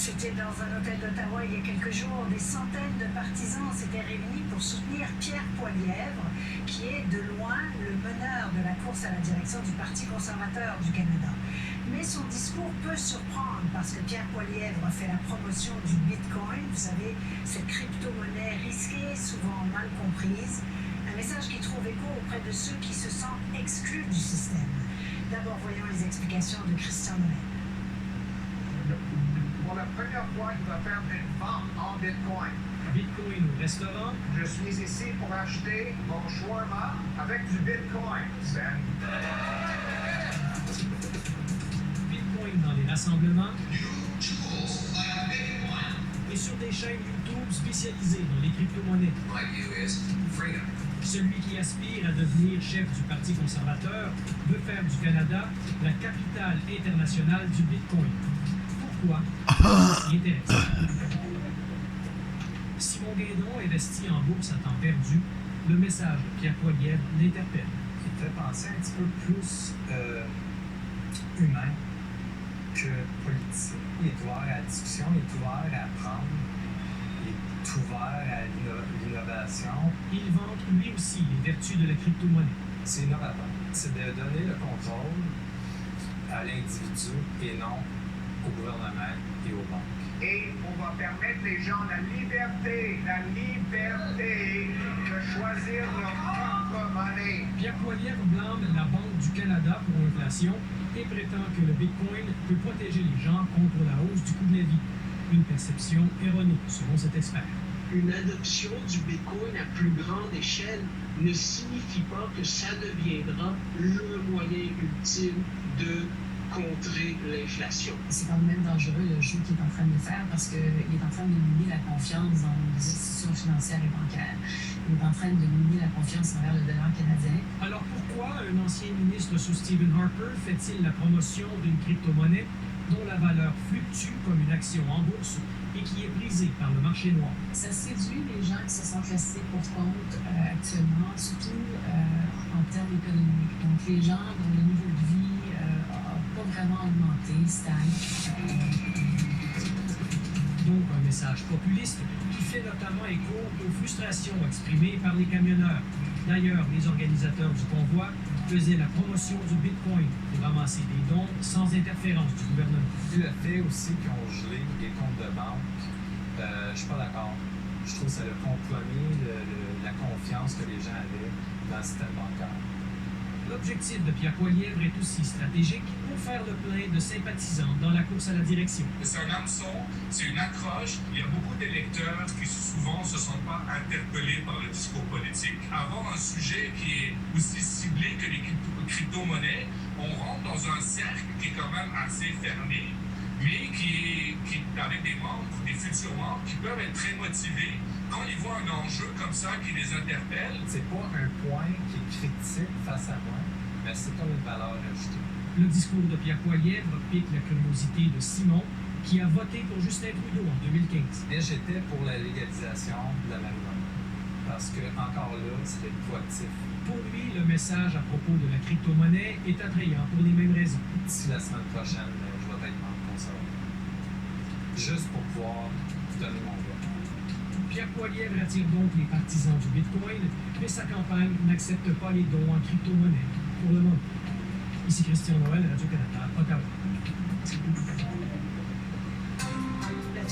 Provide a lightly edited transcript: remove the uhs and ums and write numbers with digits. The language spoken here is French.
C'était dans un hôtel d'Ottawa il y a quelques jours. Des centaines de partisans s'étaient réunis pour soutenir Pierre Poilievre, qui est de loin le meneur de la course à la direction du Parti conservateur du Canada. Mais son discours peut surprendre parce que Pierre Poilievre fait la promotion du Bitcoin, vous savez, cette crypto-monnaie risquée, souvent mal comprise. Un message qui trouve écho auprès de ceux qui se sentent exclus du système. D'abord, voyons les explications de Christian Noël. Pour la première fois, il va faire une vente en Bitcoin. Bitcoin au restaurant. Je suis ici pour acheter mon shawarma avec du Bitcoin. Bitcoin dans les rassemblements. Et sur des chaînes YouTube spécialisées dans les crypto-monnaies. Celui qui aspire à devenir chef du Parti conservateur veut faire du Canada la capitale internationale du Bitcoin. Pourquoi? C'est intéressant. Simon Guindon investi en bourse à temps perdu. Le message de Pierre Poilievre l'interpelle. Il fait penser un petit peu plus humain que politique. Il est ouvert à la discussion, il est ouvert à apprendre, il est ouvert à l'innovation. Il vante lui aussi les vertus de la crypto-monnaie. C'est innovateur. C'est de donner le contrôle à l'individu et non au gouvernement et aux banques. Et on va permettre les gens la liberté de choisir leur propre monnaie. Pierre Poilievre blâme la Banque du Canada pour l'inflation et prétend que le Bitcoin peut protéger les gens contre la hausse du coût de la vie. Une perception erronée, selon cet expert. Une adoption du Bitcoin à plus grande échelle ne signifie pas que ça deviendra le moyen ultime de contrer l'inflation. C'est quand même dangereux le jeu qu'il est en train de faire parce qu'il est en train de miner la confiance dans les institutions financières et bancaires. Il est en train de miner la confiance envers le dollar canadien. Alors pourquoi un ancien ministre sous Stephen Harper fait-il la promotion d'une crypto-monnaie dont la valeur fluctue comme une action en bourse et qui est brisée par le marché noir? Ça séduit les gens qui se sont laissés pour compte actuellement, surtout en termes économiques. Donc les gens dont le niveau de vie pas vraiment augmenté, stagne. Donc un message populiste qui fait notamment écho aux frustrations exprimées par les camionneurs. D'ailleurs, les organisateurs du convoi faisaient la promotion du Bitcoin pour ramasser des dons sans interférence du gouvernement. Puis le fait aussi qu'ils ont gelé les comptes de banque, je suis pas d'accord. Je trouve que ça a compromis la confiance que les gens avaient dans le système bancaire. L'objectif de Pierre Poilievre est aussi stratégique pour faire le plein de sympathisants dans la course à la direction. C'est un hameçon, c'est une accroche. Il y a beaucoup d'électeurs qui souvent ne se sentent pas interpellés par le discours politique. Avoir un sujet qui est aussi ciblé que les crypto-monnaies, on rentre dans un cercle qui est quand même assez fermé, mais qui est avec des membres, des futurs membres qui peuvent être très motivés. Quand ils voient un enjeu comme ça qui les interpelle. C'est pas un point qui est critique face à moi, mais c'est comme une valeur ajoutée. Le discours de Pierre Poilievre pique la curiosité de Simon, qui a voté pour Justin Trudeau en 2015. Mais j'étais pour la légalisation de la marijuana, parce que encore là, c'était proactif. Pour lui, le message à propos de la crypto-monnaie est attrayant pour les mêmes raisons. D'ici la semaine prochaine, je vais être membre conservateur. Juste pour pouvoir donner mon vote. Pierre Poilievre attire donc les partisans du Bitcoin, mais sa campagne n'accepte pas les dons en crypto-monnaie pour le moment. Ici Christian Noël, Radio-Canada.